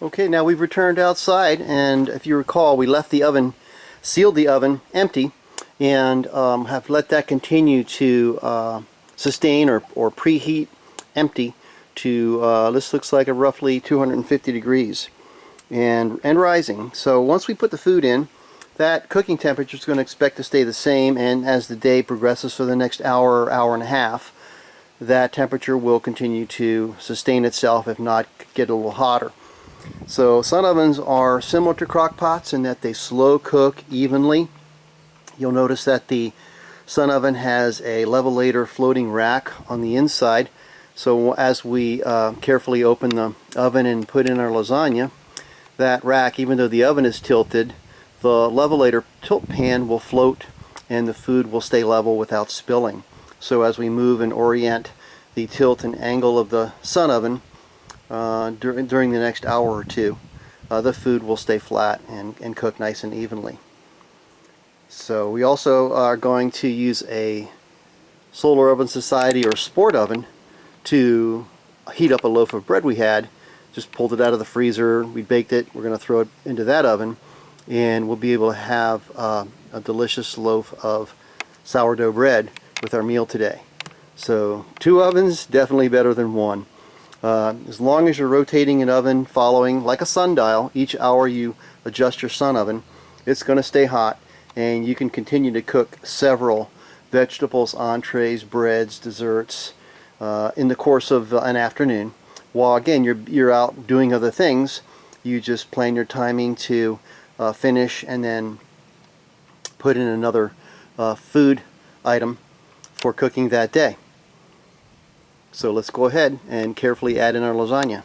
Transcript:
Okay, now we've returned outside, and if you recall, we left the oven, sealed the oven empty, and have let that continue to sustain or preheat empty to this looks like a roughly 250 degrees and rising. So once we put the food in, that cooking temperature is going to expect to stay the same, and as the day progresses for the next hour or hour and a half, that temperature will continue to sustain itself, if not get a little hotter. So sun ovens are similar to crock pots in that they slow cook evenly. You'll notice that the sun oven has a levelator floating rack on the inside. So as we carefully open the oven and put in our lasagna, that rack, even though the oven is tilted, the levelator tilt pan will float and the food will stay level without spilling. So as we move and orient the tilt and angle of the sun oven during the next hour or two, the food will stay flat and cook nice and evenly. So we also are going to use a Solar Oven Society or sport oven to heat up a loaf of bread we had. Just pulled it out of the freezer, we baked it, we're going to throw it into that oven, and we'll be able to have a delicious loaf of sourdough bread with our meal today. So 2 ovens, definitely better than 1. As long as you're rotating an oven following like a sundial, each hour you adjust your sun oven, it's going to stay hot, and you can continue to cook several vegetables, entrees, breads, desserts in the course of an afternoon. While again you're out doing other things, you just plan your timing to finish and then put in another food item for cooking that day. So let's go ahead and carefully add in our lasagna.